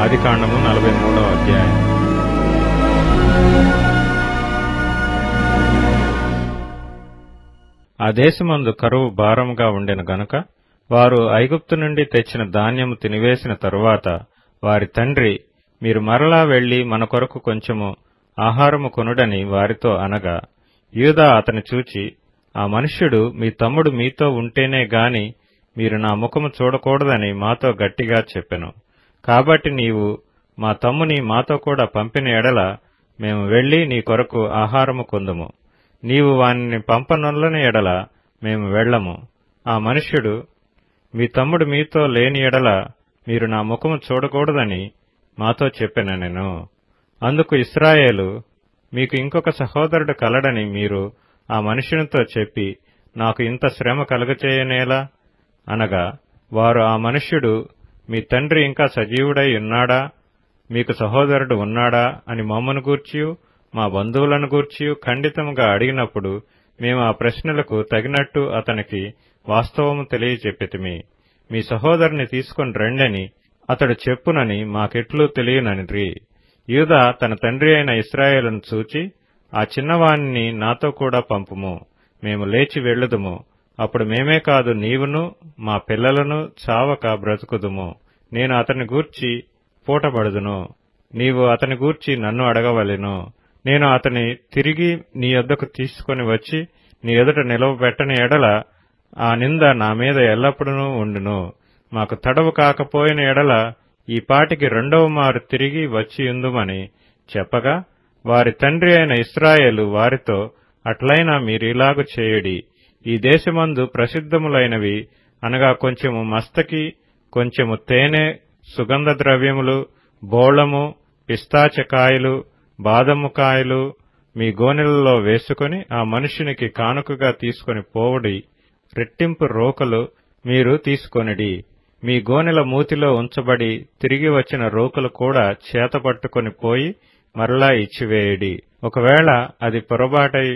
ఆదికాండము 43వ అధ్యాయం. ఆ దేశమందు కరువు భారముగా ఉండెను గనుక వారు ఐగుప్తు నుండి తెచ్చిన ధాన్యము తినివేసిన తరువాత వారి తండ్రి, మీరు మరలా వెళ్లి మన కొరకు కొంచెము ఆహారము కొనుడని వారితో అనగా, యూదా అతని చూచి, ఆ మనుష్యుడు మీ తమ్ముడు మీతో ఉంటేనే గాని మీరు నా ముఖము చూడకూడదని మాతో గట్టిగా చెప్పెను. కాబట్టి నీవు మా తమ్ముని మాతో కూడా పంపిన ఎడల మేము వెళ్లి నీ కొరకు ఆహారము కొందుము. నీవు వానిని పంపనొల్లని ఎడల మేము వెళ్ళము. ఆ మనుష్యుడు, మీ తమ్ముడు మీతో లేని ఎడల మీరు నా ముఖము చూడకూడదని మాతో చెప్పెననెను. అందుకు ఇశ్రాయేలు, మీకు ఇంకొక సహోదరుడు కలడని మీరు ఆ మనుష్యునితో చెప్పి నాకు ఇంత శ్రమ కలుగచేయనేలా అనగా, వారు ఆ మనుష్యుడు, మీ తండ్రి ఇంకా సజీవుడై ఉన్నాడా, మీకు సహోదరుడు ఉన్నాడా అని మమ్మను గూర్చియు మా బంధువులను గూర్చియు ఖండితముగా అడిగినప్పుడు మేము ఆ ప్రశ్నలకు తగినట్టు అతనికి వాస్తవము తెలియచెప్పితిమి. మీ సహోదరుని తీసుకొని రండని అతడు చెప్పునని మాకెట్లు తెలియననిరి. యూదా తన తండ్రి అయిన ఇశ్రాయేలును చూచి, ఆ చిన్నవాణ్ణి నాతో కూడా పంపుము, మేము లేచి వెళ్ళుదుము. అప్పుడు మేమే కాదు నీవును మా పిల్లలను చావక బ్రతుకుదుము. నేను అతని గూర్చి పూటబడుదును, నీవు అతని గూర్చి నన్ను అడగవలెను. నేను అతని తిరిగి నీ యొద్దకు తీసుకొని వచ్చి నీ ఎదుట నిలవబెట్టని ఎడల ఆ నింద నా మీద ఎల్లప్పుడూ ఉండును. మాకు తడవు కాకపోయిన ఎడల ఈ పాటికి రెండవ మారు తిరిగి వచ్చియుందుమని చెప్పగా, వారి తండ్రి అయిన ఇశ్రాయేలు వారితో, అట్లైనా మీరిలాగు చేయుడి. ఈ దేశమందు ప్రసిద్ధములైనవి అనగా కొంచెము మస్తకి, కొంచెము తేనె, సుగంధ ద్రవ్యములు, బోళము, పిస్తాచకాయలు, బాదము కాయలు మీ గోనెలలో వేసుకుని ఆ మనుష్యునికి కానుకగా తీసుకొని పోవుడి. రెట్టింపు రోకలు మీరు తీసుకొనిడి. మీ గోనెల మూతిలో ఉంచబడి తిరిగి వచ్చిన రోకలు కూడా చేతపట్టుకొని పోయి మరలా ఇచ్చివేయుడి. ఒకవేళ అది పొరబాటై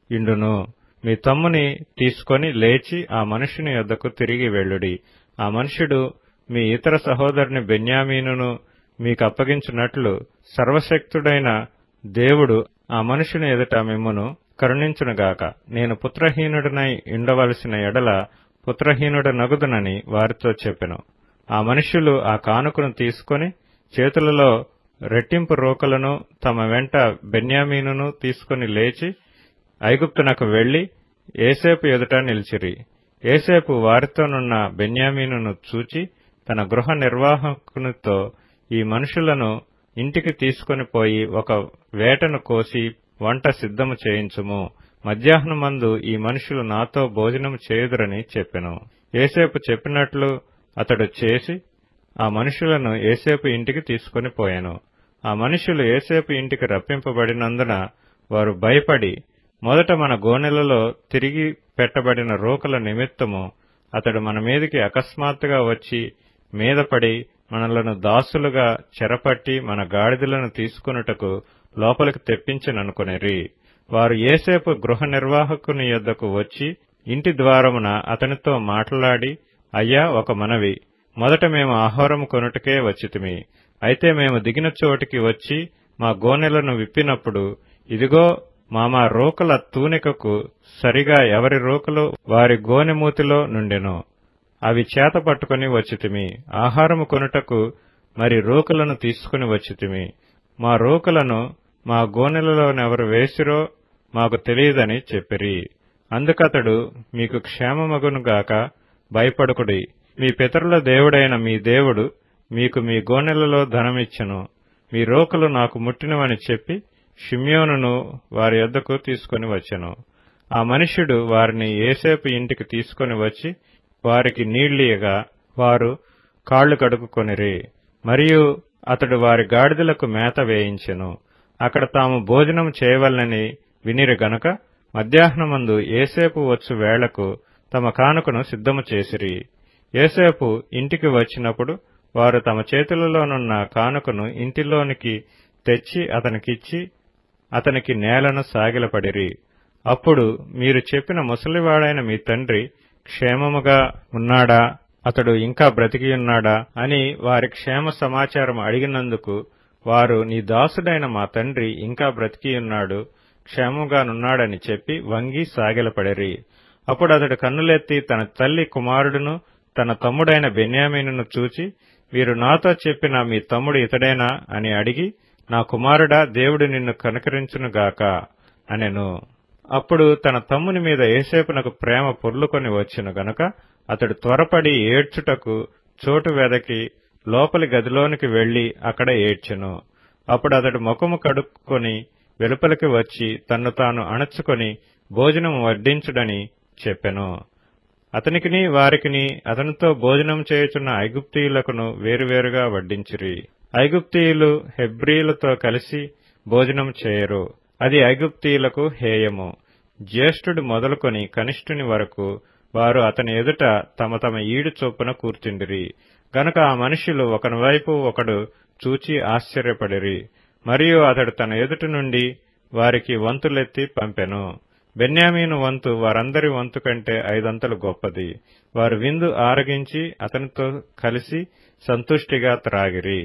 ఇండును, మీ తమ్ముని తీసుకొని లేచి ఆ మనుష్యుని యొద్దకు తిరిగి వెళ్ళుడి. ఆ మనుష్యుడు మీ ఇతర సహోదరుని బెన్యామీనును మీకు అప్పగించినట్లు సర్వశక్తుడైన దేవుడు ఆ మనుష్యుని ఎదుట మిమ్మును కరుణించునుగాక. నేను పుత్రహీనుడనై ఉండవలసిన ఎడల పుత్రహీనుడనగుదునని వారితో చెప్పెను. ఆ మనుష్యులు ఆ కానుకను తీసుకొని చేతులలో రెట్టింపు రోకలను తమ వెంట బెన్యామీనును తీసుకుని లేచి ఐగుప్తునకు వెళ్లి ఏసేపు ఎదుట నిలిచిరి. ఏసేపు వారితోనున్న బెన్యామీనును చూచి తన గృహ నిర్వాహకునితో, ఈ మనుషులను ఇంటికి తీసుకొని పోయి ఒక వేటను కోసి వంట సిద్ధము చేయించుము. మధ్యాహ్నమందు ఈ మనుషులు నాతో భోజనము చేయుదురని చెప్పెను. ఏసేపు చెప్పినట్లు అతడు చేసి ఆ మనుషులను ఏసేపు ఇంటికి తీసుకొని పోయెను. ఆ మనుషులు ఏసేపు ఇంటికి రప్పింపబడినందున వారు భయపడి, మొదట మన గోనెలలో తిరిగి పెట్టబడిన రోకల నిమిత్తము అతడు మన మీదికి అకస్మాత్తుగా వచ్చి మీదపడి మనలను దాసులుగా చెరపట్టి మన గాడిదలను తీసుకొనుటకు లోపలికి తెప్పించననుకొనిరి. వారు ఏసేపు గృహ నిర్వాహకుని యొద్దకు వచ్చి ఇంటి ద్వారమున అతనితో మాట్లాడి, అయ్యా, ఒక మనవి. మొదట మేము ఆహారము కొనుటకే వచ్చితిమి. అయితే మేము దిగిన చోటికి వచ్చి మా గోనెలను విప్పినప్పుడు, ఇదిగో మా రోకల తూనికకు సరిగా ఎవరి రోకలు వారి గోనెమూతిలో నుండెను. అవి చేత పట్టుకుని వచ్చితిమి. ఆహారము కొనుటకు మరి రోకలను తీసుకుని వచ్చితిమి. మా రోకలను మా గోనెలలోనెవరు వేసిరో మాకు తెలియదని చెప్పిరి. అందుకతడు, మీకు క్షేమమగునుగాక, భయపడకుడి. మీ పితరుల దేవుడైన మీ దేవుడు మీకు మీ గోనెలలో ధనమిచ్చెను. మీ రోకలు నాకు ముట్టినవని చెప్పి షిమ్యోనును వారి యొద్దకు తీసుకొని వచ్చెను. ఆ మనుష్యుడు వారిని ఏసేపు ఇంటికి తీసుకొని వచ్చి వారికి నీళ్లియగా వారు కాళ్లు కడుక్కుకొనిరి. మరియు అతడు వారి గాడిదలకు మేత వేయించెను. అక్కడ తాము భోజనం చేయవలనని వినిరి గనుక మధ్యాహ్నమందు ఏసేపు వచ్చు వేళకు తమ కానుకను సిద్ధము చేసిరి. ఏసేపు ఇంటికి వచ్చినప్పుడు వారు తమ చేతులలోనున్న కానుకను ఇంటిలోనికి తెచ్చి అతనికిచ్చి అతనికి నేలను సాగిలపడిరి. అప్పుడు, మీరు చెప్పిన ముసలివాడైన మీ తండ్రి క్షేమముగా ఉన్నాడా అతడు ఇంకా బ్రతికియున్నాడా అని వారి క్షేమ సమాచారం అడిగినందుకు వారు, నీ దాసుడైన మా తండ్రి ఇంకా బ్రతికియున్నాడు, క్షేమంగానున్నాడని చెప్పి వంగి సాగిలపడిరి. అప్పుడు అతడు కన్నులెత్తి తన తల్లి, కుమారుడును తన తమ్ముడైన బెన్యామీనును చూచి, మీరు నాతో చెప్పిన మీ తమ్ముడు ఇతడేనా అని అడిగి, నా కుమారుడా, దేవుడు నిన్ను కనికరించునుగాక అనెను. అప్పుడు తన తమ్ముని మీద యోసేపునకు ప్రేమ పొర్లుకొని వచ్చెను గనుక అతడు త్వరపడి ఏడ్చుటకు చోటు వెదకి లోపలి గదిలోనికి వెళ్లి అక్కడ ఏడ్చెను. అప్పుడు అతడు ముఖము కడుక్కొని వెలుపలికి వచ్చి తన్ను తాను అణచుకొని భోజనం వడ్డించుడని చెప్పెను. అతనికిని వారికిని అతనితో భోజనం చేయుచున్న ఐగుప్తీయులకును వేరువేరుగా వడ్డించిరి. ఐగుప్తీయులు హెబ్రీయులతో కలిసి భోజనం చేయరు, అది ఐగుప్తీయులకు హేయము. జ్యేష్ఠుడు మొదలుకొని కనిష్ఠుని వరకు వారు అతని ఎదుట తమ తమ ఈడు చొప్పున కూర్చుండిరి. గనుక ఆ మనుష్యులు ఒకని వైపు ఒకడు చూచి ఆశ్చర్యపడిరి. మరియు అతడు తన ఎదుట నుండి వారికి వంతులెత్తి పంపెను. బెన్యామీను వంతు వారందరి వంతు కంటే 5 అంతలు గొప్పది. వారు విందు ఆరగించి అతనితో కలిసి సంతుష్టిగా త్రాగిరి.